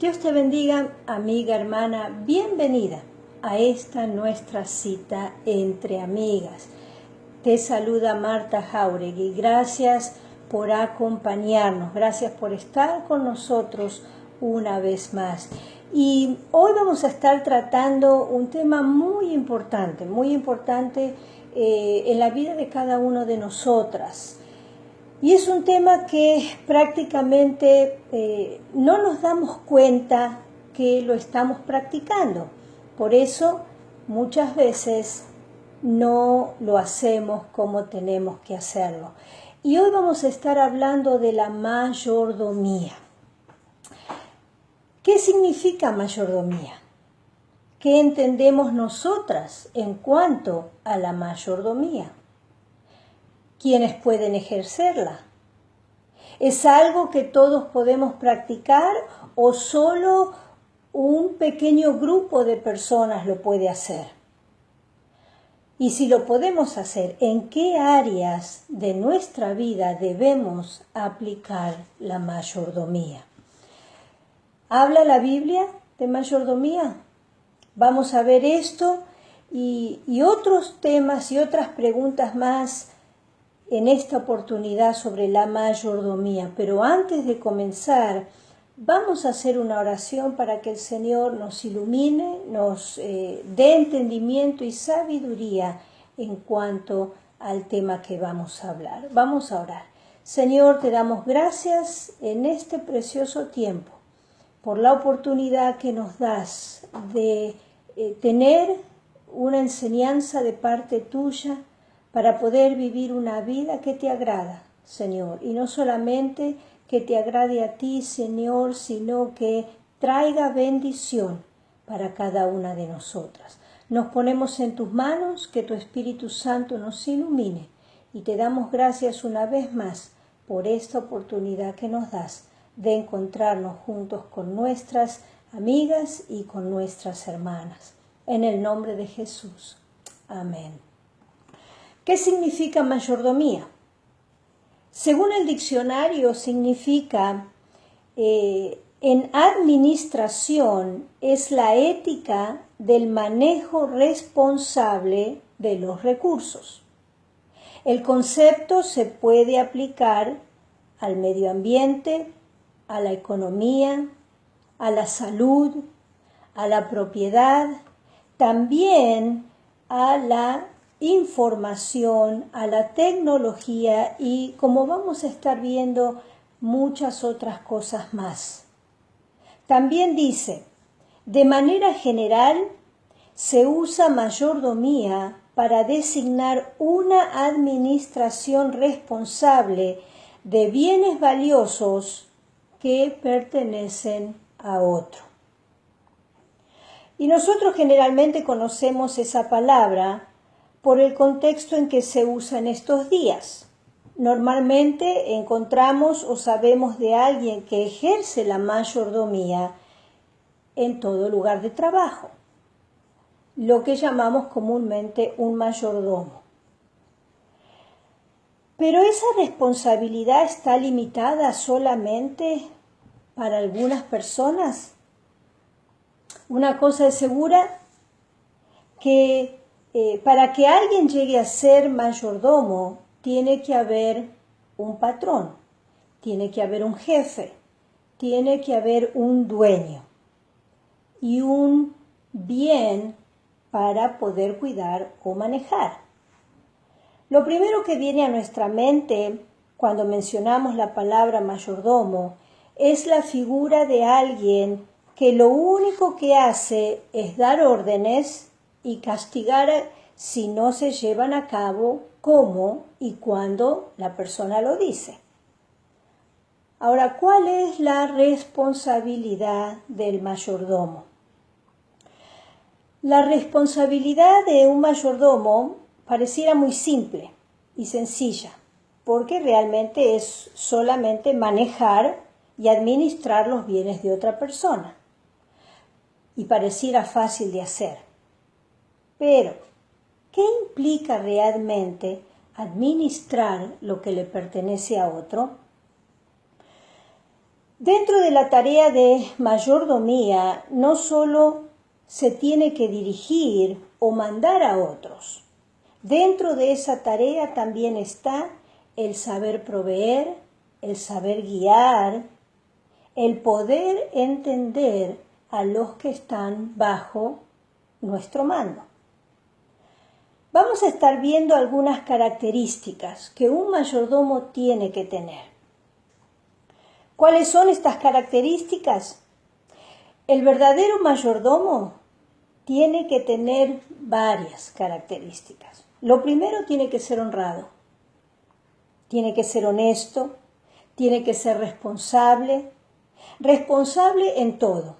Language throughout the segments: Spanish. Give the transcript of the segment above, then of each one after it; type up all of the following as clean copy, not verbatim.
Dios te bendiga, amiga, hermana, bienvenida a esta nuestra cita entre amigas. Te saluda Marta Jauregui. Gracias por acompañarnos, gracias por estar con nosotros una vez más. Y hoy vamos a estar tratando un tema muy importante en la vida de cada uno de nosotras. Y es un tema que prácticamente no nos damos cuenta que lo estamos practicando. Por eso muchas veces no lo hacemos como tenemos que hacerlo. Y hoy vamos a estar hablando de la mayordomía. ¿Qué significa mayordomía? ¿Qué entendemos nosotras en cuanto a la mayordomía? ¿Quiénes pueden ejercerla? ¿Es algo que todos podemos practicar o solo un pequeño grupo de personas lo puede hacer? Y si lo podemos hacer, ¿en qué áreas de nuestra vida debemos aplicar la mayordomía? ¿Habla la Biblia de mayordomía? Vamos a ver esto y otros temas y otras preguntas más en esta oportunidad sobre la mayordomía. Pero antes de comenzar, vamos a hacer una oración para que el Señor nos ilumine, nos dé entendimiento y sabiduría en cuanto al tema que vamos a hablar. Vamos a orar. Señor, te damos gracias en este precioso tiempo por la oportunidad que nos das de tener una enseñanza de parte tuya para poder vivir una vida que te agrada, Señor. Y no solamente que te agrade a ti, Señor, sino que traiga bendición para cada una de nosotras. Nos ponemos en tus manos, que tu Espíritu Santo nos ilumine. Y te damos gracias una vez más por esta oportunidad que nos das de encontrarnos juntos con nuestras amigas y con nuestras hermanas. En el nombre de Jesús. Amén. ¿Qué significa mayordomía? Según el diccionario, significa en administración es la ética del manejo responsable de los recursos. El concepto se puede aplicar al medio ambiente, a la economía, a la salud, a la propiedad, también a la información, a la tecnología y, como vamos a estar viendo, muchas otras cosas más. También dice, de manera general, se usa mayordomía para designar una administración responsable de bienes valiosos que pertenecen a otro. Y nosotros generalmente conocemos esa palabra por el contexto en que se usa en estos días. Normalmente encontramos o sabemos de alguien que ejerce la mayordomía en todo lugar de trabajo, lo que llamamos comúnmente un mayordomo. Pero esa responsabilidad está limitada solamente para algunas personas. Una cosa es segura, que para que alguien llegue a ser mayordomo, tiene que haber un patrón, tiene que haber un jefe, tiene que haber un dueño y un bien para poder cuidar o manejar. Lo primero que viene a nuestra mente cuando mencionamos la palabra mayordomo es la figura de alguien que lo único que hace es dar órdenes y castigar si no se llevan a cabo como y cuando la persona lo dice. Ahora, ¿cuál es la responsabilidad del mayordomo? La responsabilidad de un mayordomo pareciera muy simple y sencilla, porque realmente es solamente manejar y administrar los bienes de otra persona. Y pareciera fácil de hacer. Pero, ¿qué implica realmente administrar lo que le pertenece a otro? Dentro de la tarea de mayordomía, no solo se tiene que dirigir o mandar a otros. Dentro de esa tarea también está el saber proveer, el saber guiar, el poder entender a los que están bajo nuestro mando. Vamos a estar viendo algunas características que un mayordomo tiene que tener. ¿Cuáles son estas características? El verdadero mayordomo tiene que tener varias características. Lo primero, tiene que ser honrado, tiene que ser honesto, tiene que ser responsable en todo,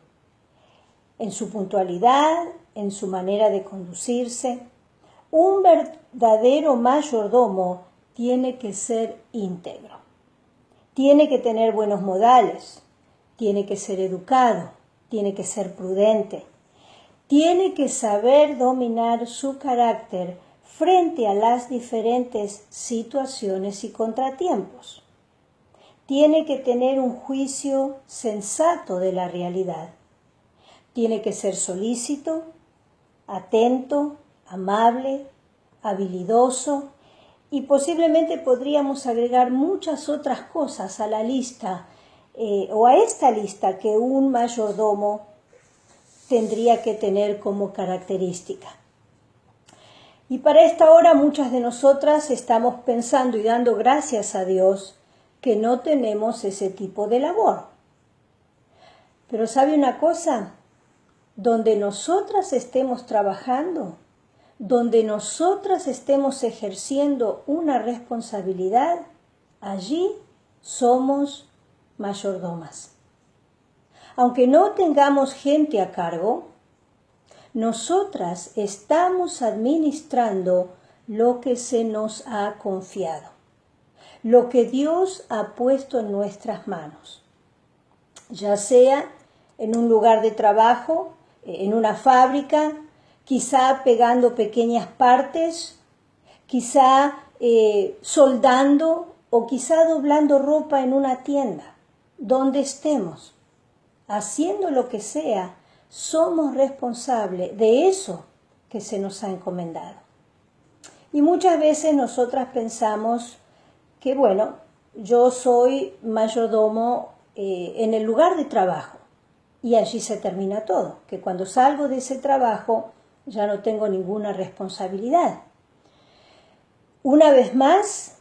en su puntualidad, en su manera de conducirse. Un verdadero mayordomo tiene que ser íntegro, tiene que tener buenos modales, tiene que ser educado, tiene que ser prudente, tiene que saber dominar su carácter frente a las diferentes situaciones y contratiempos. Tiene que tener un juicio sensato de la realidad. Tiene que ser solícito, atento, amable, habilidoso, y posiblemente podríamos agregar muchas otras cosas a la lista o a esta lista que un mayordomo tendría que tener como característica. Y para esta hora muchas de nosotras estamos pensando y dando gracias a Dios que no tenemos ese tipo de labor. Pero ¿sabe una cosa? Donde nosotras estemos trabajando, donde nosotras estemos ejerciendo una responsabilidad, allí somos mayordomas. Aunque no tengamos gente a cargo, nosotras estamos administrando lo que se nos ha confiado, lo que Dios ha puesto en nuestras manos, ya sea en un lugar de trabajo, en una fábrica, quizá pegando pequeñas partes, quizá soldando o quizá doblando ropa en una tienda. Donde estemos, haciendo lo que sea, somos responsables de eso que se nos ha encomendado. Y muchas veces nosotras pensamos que, bueno, yo soy mayordomo en el lugar de trabajo y allí se termina todo, que cuando salgo de ese trabajo ya no tengo ninguna responsabilidad. Una vez más,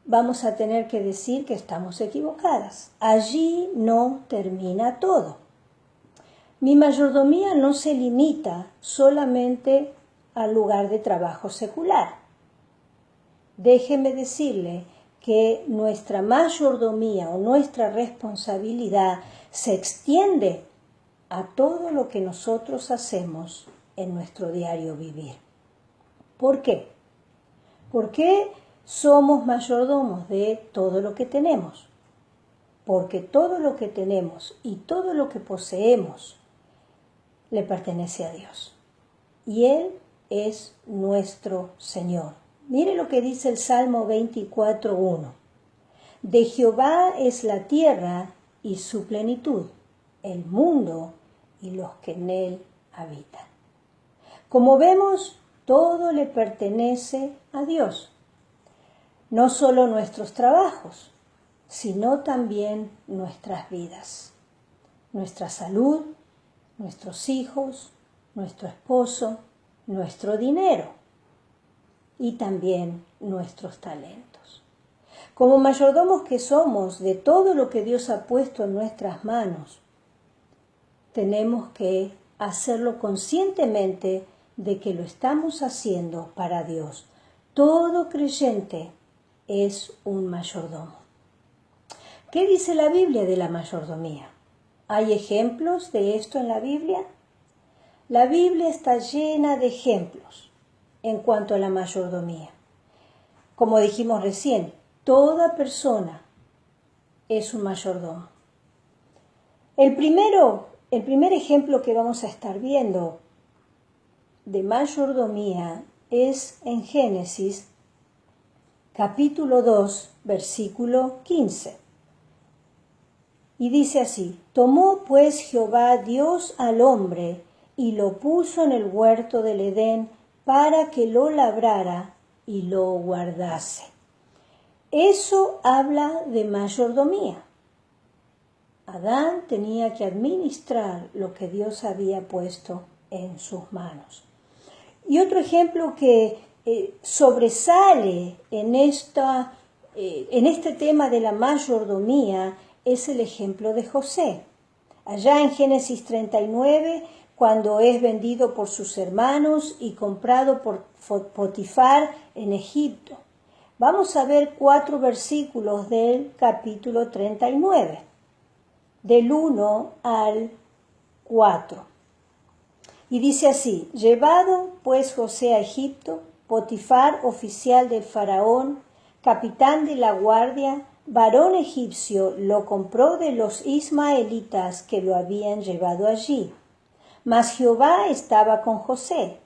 vamos a tener que decir que estamos equivocadas. Allí no termina todo. Mi mayordomía no se limita solamente al lugar de trabajo secular. Déjeme decirle que nuestra mayordomía o nuestra responsabilidad se extiende a todo lo que nosotros hacemos en nuestro diario vivir. ¿Por qué? Porque somos mayordomos de todo lo que tenemos. Porque todo lo que tenemos y todo lo que poseemos le pertenece a Dios. Y Él es nuestro Señor. Mire lo que dice el Salmo 24:1. De Jehová es la tierra y su plenitud, el mundo y los que en él habitan. Como vemos, todo le pertenece a Dios. No solo nuestros trabajos, sino también nuestras vidas, nuestra salud, nuestros hijos, nuestro esposo, nuestro dinero y también nuestros talentos. Como mayordomos que somos de todo lo que Dios ha puesto en nuestras manos, tenemos que hacerlo conscientemente de que lo estamos haciendo para Dios. Todo creyente es un mayordomo. ¿Qué dice la Biblia de la mayordomía? ¿Hay ejemplos de esto en la Biblia? La Biblia está llena de ejemplos en cuanto a la mayordomía. Como dijimos recién, toda persona es un mayordomo. El primer ejemplo que vamos a estar viendo de mayordomía es en Génesis capítulo 2, versículo 15. Y dice así: tomó pues Jehová Dios al hombre y lo puso en el huerto del Edén para que lo labrara y lo guardase. Eso habla de mayordomía. Adán tenía que administrar lo que Dios había puesto en sus manos. Y otro ejemplo que sobresale en este tema de la mayordomía es el ejemplo de José. Allá en Génesis 39, cuando es vendido por sus hermanos y comprado por Potifar en Egipto. Vamos a ver 4 versículos del capítulo 39, del 1 al 4. Y dice así: llevado pues José a Egipto, Potifar, oficial del faraón, capitán de la guardia, varón egipcio, lo compró de los ismaelitas que lo habían llevado allí. Mas Jehová estaba con José,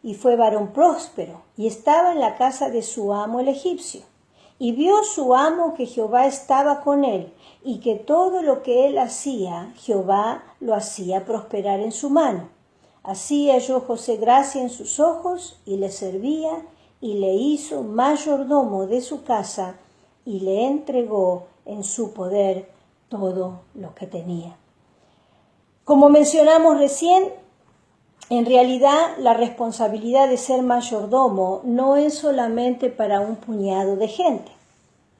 y fue varón próspero, y estaba en la casa de su amo el egipcio. Y vio su amo que Jehová estaba con él, y que todo lo que él hacía, Jehová lo hacía prosperar en su mano. Así halló José gracia en sus ojos, y le servía, y le hizo mayordomo de su casa, y le entregó en su poder todo lo que tenía. Como mencionamos recién, en realidad la responsabilidad de ser mayordomo no es solamente para un puñado de gente.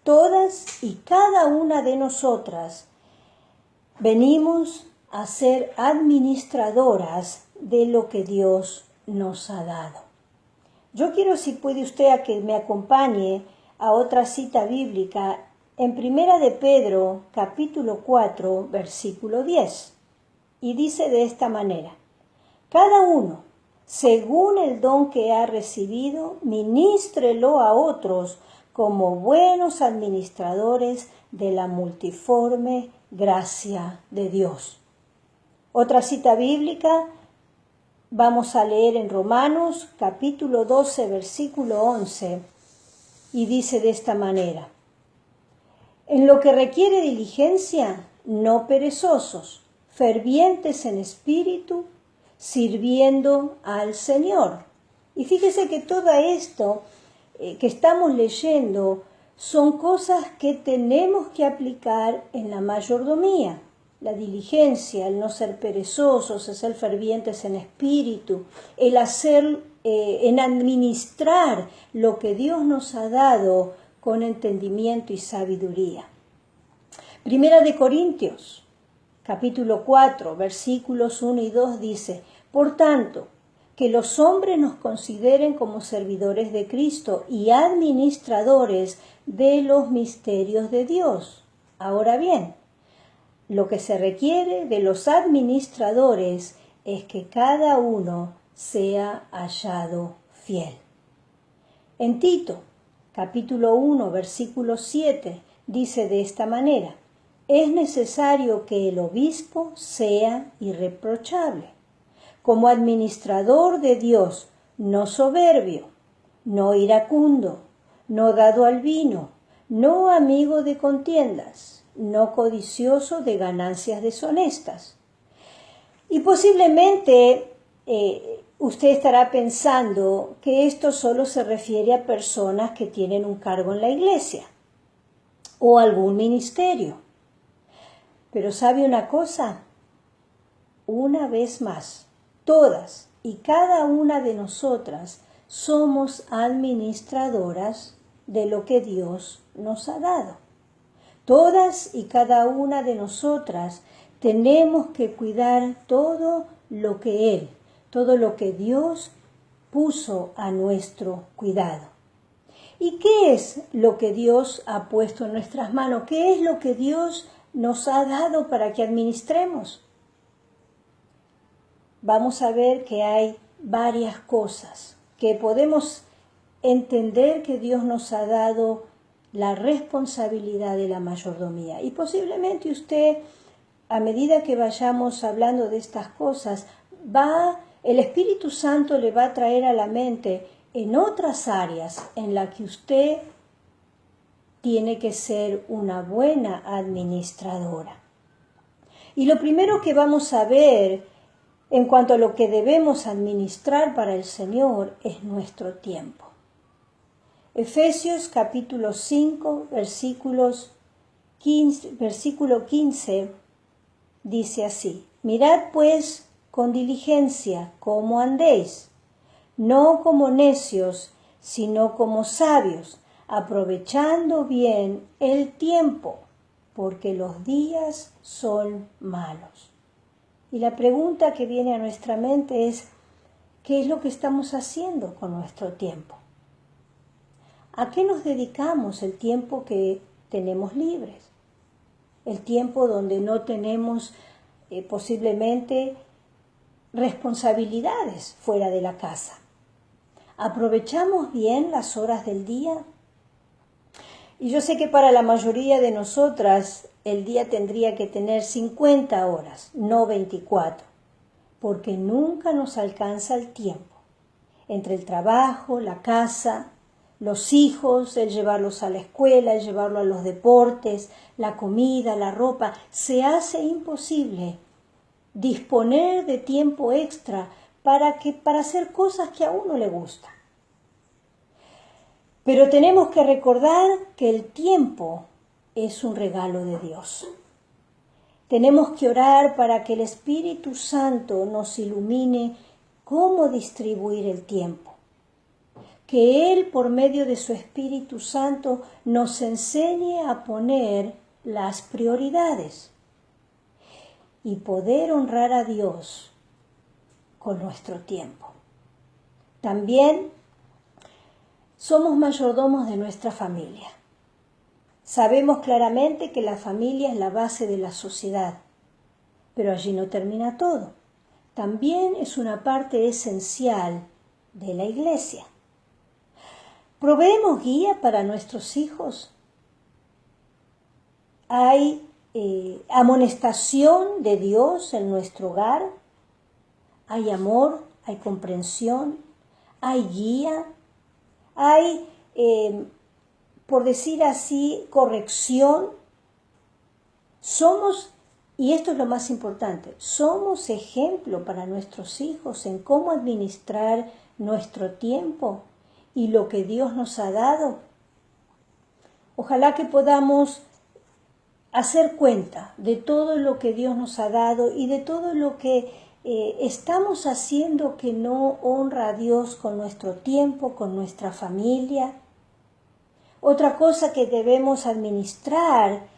Todas y cada una de nosotras venimos a ser administradoras de lo que Dios nos ha dado. Yo quiero, si puede usted, a que me acompañe a otra cita bíblica en Primera de Pedro, capítulo 4, versículo 10. Y dice de esta manera: cada uno, según el don que ha recibido, ministrelo a otros como buenos administradores de la multiforme gracia de Dios. Otra cita bíblica vamos a leer en Romanos, capítulo 12, versículo 11, y dice de esta manera: en lo que requiere diligencia, no perezosos, fervientes en espíritu, sirviendo al Señor. Y fíjese que todo esto que estamos leyendo son cosas que tenemos que aplicar en la mayordomía. La diligencia, el no ser perezosos, el ser fervientes en espíritu, el hacer, en administrar lo que Dios nos ha dado con entendimiento y sabiduría. Primera de Corintios, capítulo 4, versículos 1 y 2 dice: por tanto, que los hombres nos consideren como servidores de Cristo y administradores de los misterios de Dios. Ahora bien, lo que se requiere de los administradores es que cada uno sea hallado fiel. En Tito, capítulo 1, versículo 7, dice de esta manera: es necesario que el obispo sea irreprochable, como administrador de Dios, no soberbio, no iracundo, no dado al vino, no amigo de contiendas, no codicioso de ganancias deshonestas. Y posiblemente usted estará pensando que esto solo se refiere a personas que tienen un cargo en la iglesia o algún ministerio. Pero ¿sabe una cosa? Una vez más, todas y cada una de nosotras somos administradoras de lo que Dios nos ha dado. Todas y cada una de nosotras tenemos que cuidar todo lo que Dios puso a nuestro cuidado. ¿Y qué es lo que Dios ha puesto en nuestras manos? ¿Qué es lo que Dios nos ha dado para que administremos? Vamos a ver que hay varias cosas que podemos entender que Dios nos ha dado la responsabilidad de la mayordomía. Y posiblemente usted, a medida que vayamos hablando de estas cosas, el Espíritu Santo le va a traer a la mente en otras áreas en las que usted tiene que ser una buena administradora. Y lo primero que vamos a ver en cuanto a lo que debemos administrar para el Señor es nuestro tiempo. Efesios capítulo 5, versículo 15 dice así: Mirad pues con diligencia cómo andéis, no como necios, sino como sabios, aprovechando bien el tiempo, porque los días son malos. Y la pregunta que viene a nuestra mente es: ¿qué es lo que estamos haciendo con nuestro tiempo? ¿A qué nos dedicamos el tiempo que tenemos libres? El tiempo donde no tenemos posiblemente responsabilidades fuera de la casa. ¿Aprovechamos bien las horas del día? Y yo sé que para la mayoría de nosotras el día tendría que tener 50 horas, no 24, porque nunca nos alcanza el tiempo. Entre el trabajo, la casa, los hijos, el llevarlos a la escuela, el llevarlos a los deportes, la comida, la ropa, se hace imposible disponer de tiempo extra para hacer cosas que a uno le gustan. Pero tenemos que recordar que el tiempo es un regalo de Dios. Tenemos que orar para que el Espíritu Santo nos ilumine cómo distribuir el tiempo. Que Él, por medio de su Espíritu Santo, nos enseñe a poner las prioridades y poder honrar a Dios con nuestro tiempo. También somos mayordomos de nuestra familia. Sabemos claramente que la familia es la base de la sociedad, pero allí no termina todo. También es una parte esencial de la iglesia. ¿Proveemos guía para nuestros hijos? ¿Hay amonestación de Dios en nuestro hogar? ¿Hay amor? ¿Hay comprensión? ¿Hay guía? ¿Hay, por decir así, corrección? Somos, y esto es lo más importante, somos ejemplo para nuestros hijos en cómo administrar nuestro tiempo y lo que Dios nos ha dado. Ojalá que podamos hacer cuenta de todo lo que Dios nos ha dado y de todo lo que estamos haciendo que no honra a Dios con nuestro tiempo, con nuestra familia. Otra cosa que debemos administrar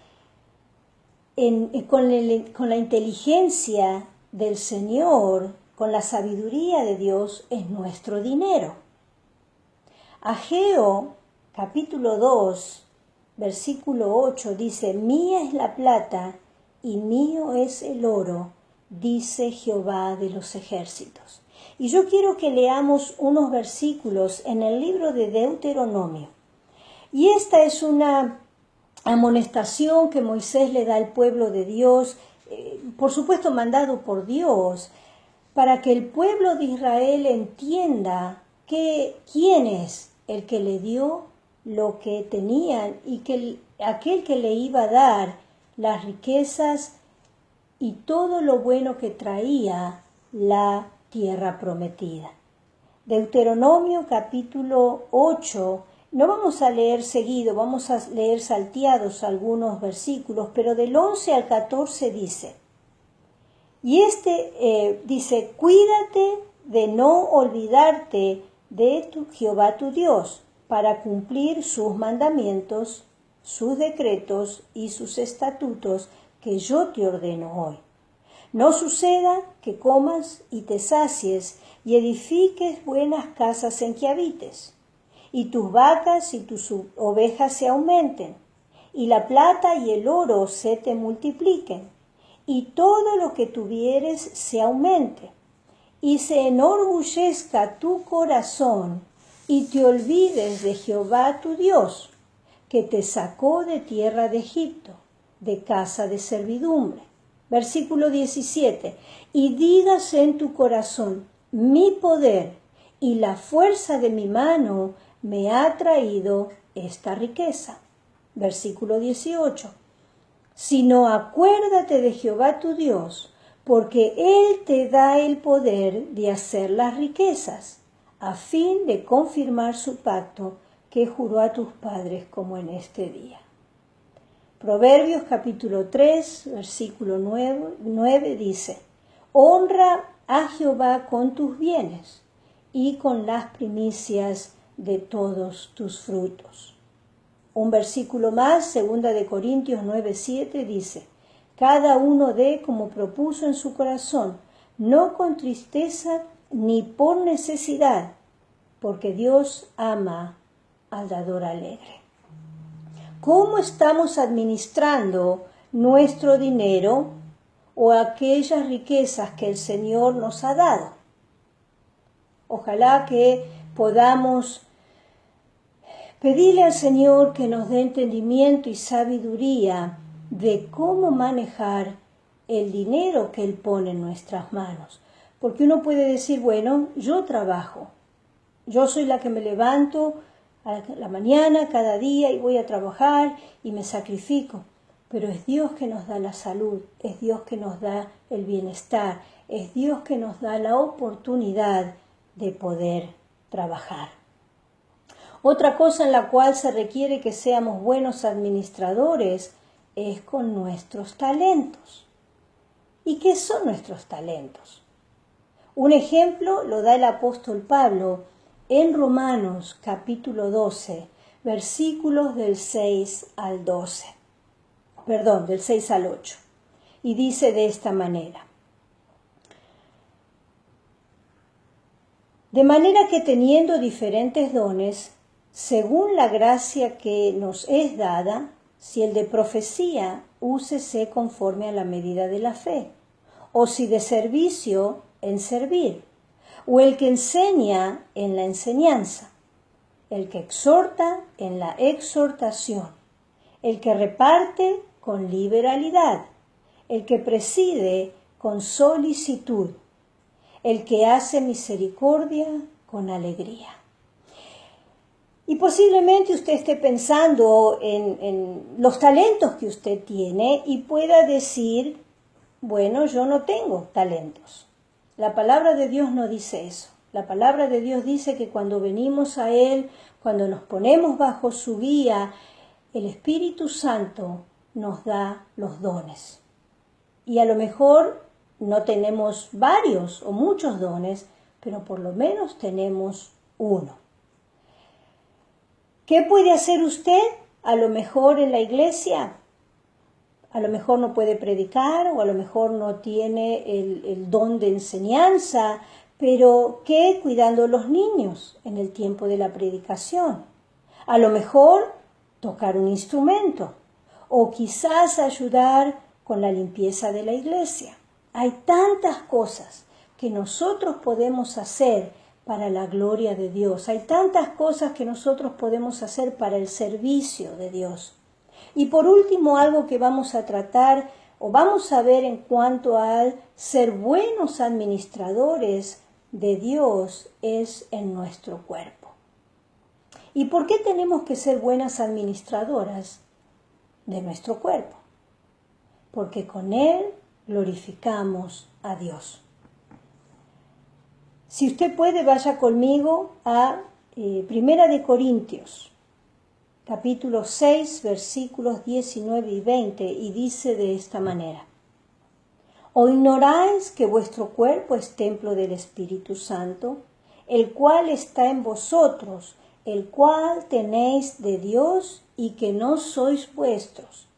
con la inteligencia del Señor, con la sabiduría de Dios, es nuestro dinero. Ageo, capítulo 2, versículo 8, dice: Mía es la plata y mío es el oro, dice Jehová de los ejércitos. Y yo quiero que leamos unos versículos en el libro de Deuteronomio. Y esta es una amonestación que Moisés le da al pueblo de Dios, por supuesto mandado por Dios, para que el pueblo de Israel entienda quién es el que le dio lo que tenían y que aquel que le iba a dar las riquezas y todo lo bueno que traía la tierra prometida. Deuteronomio capítulo 8, no vamos a leer seguido, vamos a leer salteados algunos versículos, pero del 11 al 14 dice, y dice: Cuídate de no olvidarte de Jehová tu Dios, para cumplir sus mandamientos, sus decretos y sus estatutos que yo te ordeno hoy. No suceda que comas y te sacies y edifiques buenas casas en que habites, y tus vacas y tus ovejas se aumenten, y la plata y el oro se te multipliquen, y todo lo que tuvieres se aumente, y se enorgullezca tu corazón, y te olvides de Jehová tu Dios, que te sacó de tierra de Egipto, de casa de servidumbre. Versículo 17. Y digas en tu corazón: mi poder y la fuerza de mi mano me ha traído esta riqueza. Versículo 18. sino acuérdate de Jehová tu Dios, porque Él te da el poder de hacer las riquezas, a fin de confirmar su pacto que juró a tus padres como en este día. Proverbios capítulo 3, versículo 9 dice, honra a Jehová con tus bienes y con las primicias de todos tus frutos. Un versículo más, 2 de Corintios 9:7 dice, cada uno dé como propuso en su corazón, no con tristeza ni por necesidad, porque Dios ama al dador alegre. ¿Cómo estamos administrando nuestro dinero o aquellas riquezas que el Señor nos ha dado? Ojalá que podamos pedirle al Señor que nos dé entendimiento y sabiduría de cómo manejar el dinero que Él pone en nuestras manos. Porque uno puede decir, bueno, yo trabajo, yo soy la que me levanto a la mañana cada día y voy a trabajar y me sacrifico. Pero es Dios que nos da la salud, es Dios que nos da el bienestar, es Dios que nos da la oportunidad de poder trabajar. Otra cosa en la cual se requiere que seamos buenos administradores es con nuestros talentos. ¿Y qué son nuestros talentos? Un ejemplo lo da el apóstol Pablo en Romanos capítulo 12, versículos del 6 al 12. Perdón, del 6 al 8. Y dice de esta manera. De manera que teniendo diferentes dones, según la gracia que nos es dada, si el de profecía, úsese conforme a la medida de la fe, o si de servicio, en servir, o el que enseña en la enseñanza, el que exhorta en la exhortación, el que reparte con liberalidad, el que preside con solicitud, el que hace misericordia con alegría. Y posiblemente usted esté pensando en los talentos que usted tiene y pueda decir, bueno, yo no tengo talentos. La palabra de Dios no dice eso. La palabra de Dios dice que cuando venimos a Él, cuando nos ponemos bajo su guía, el Espíritu Santo nos da los dones. Y a lo mejor no tenemos varios o muchos dones, pero por lo menos tenemos uno. ¿Qué puede hacer usted? A lo mejor en la iglesia, a lo mejor no puede predicar o a lo mejor no tiene el don de enseñanza, pero ¿qué? Cuidando a los niños en el tiempo de la predicación. A lo mejor tocar un instrumento o quizás ayudar con la limpieza de la iglesia. Hay tantas cosas que nosotros podemos hacer para la gloria de Dios. Hay tantas cosas que nosotros podemos hacer para el servicio de Dios. Y por último, algo que vamos a tratar o vamos a ver en cuanto al ser buenos administradores de Dios es en nuestro cuerpo. ¿Y por qué tenemos que ser buenas administradoras de nuestro cuerpo? Porque con él glorificamos a Dios. Si usted puede, vaya conmigo a 1 Corintios, capítulo 6, versículos 19 y 20, y dice de esta manera. ¿O ignoráis que vuestro cuerpo es templo del Espíritu Santo, el cual está en vosotros, el cual tenéis de Dios y que no sois vuestros?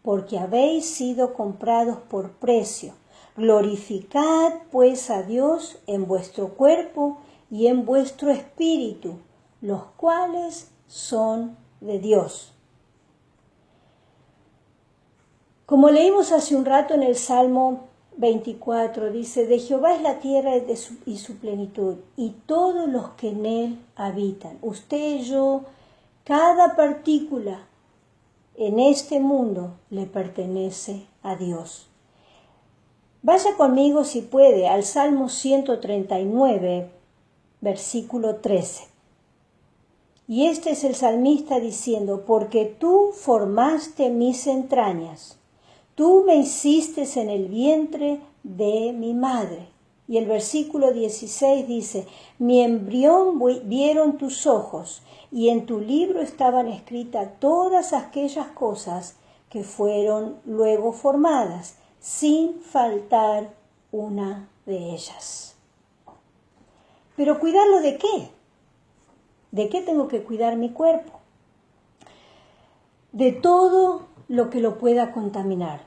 Porque habéis sido comprados por precio. Glorificad pues a Dios en vuestro cuerpo y en vuestro espíritu, los cuales son de Dios. Como leímos hace un rato en el Salmo 24, dice, de Jehová es la tierra y su plenitud, y todos los que en él habitan. Usted y yo, cada partícula en este mundo le pertenece a Dios. Vaya conmigo, si puede, al Salmo 139, versículo 13. Y este es el salmista diciendo, porque tú formaste mis entrañas, Tú me hiciste en el vientre de mi madre. Y el versículo 16 dice, mi embrión vieron tus ojos, y en tu libro estaban escritas todas aquellas cosas que fueron luego formadas, sin faltar una de ellas. Pero ¿cuidarlo de qué? ¿De qué tengo que cuidar mi cuerpo? De todo lo que lo pueda contaminar,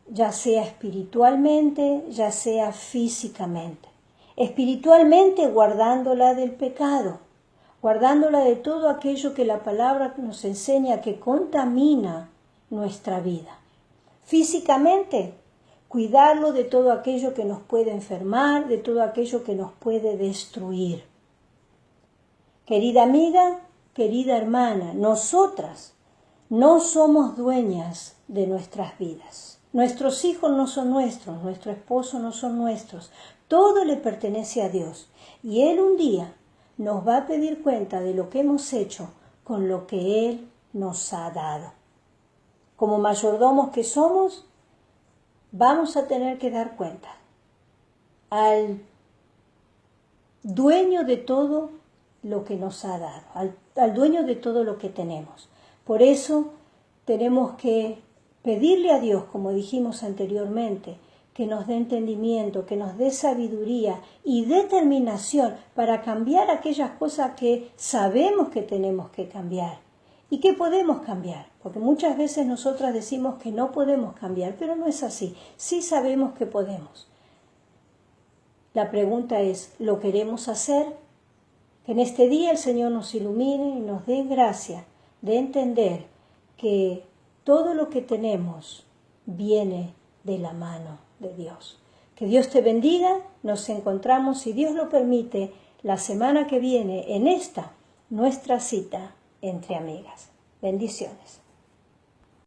ya sea espiritualmente, ya sea físicamente. Espiritualmente guardándola del pecado, guardándola de todo aquello que la palabra nos enseña que contamina nuestra vida. Físicamente, cuidarlo de todo aquello que nos puede enfermar, de todo aquello que nos puede destruir. Querida amiga, querida hermana, nosotras no somos dueñas de nuestras vidas. Nuestros hijos no son nuestros, nuestro esposo no son nuestros. Todo le pertenece a Dios. Y Él un día nos va a pedir cuenta de lo que hemos hecho con lo que Él nos ha dado. Como mayordomos que somos, vamos a tener que dar cuenta al dueño de todo lo que nos ha dado, al dueño de todo lo que tenemos. Por eso tenemos que pedirle a Dios, como dijimos anteriormente, que nos dé entendimiento, que nos dé sabiduría y determinación para cambiar aquellas cosas que sabemos que tenemos que cambiar y que podemos cambiar. Porque muchas veces nosotras decimos que no podemos cambiar, pero no es así. Sí sabemos que podemos. La pregunta es, ¿lo queremos hacer? Que en este día el Señor nos ilumine y nos dé gracia de entender que todo lo que tenemos viene de la mano de Dios. Que Dios te bendiga. Nos encontramos, si Dios lo permite, la semana que viene en esta, nuestra cita entre amigas. Bendiciones.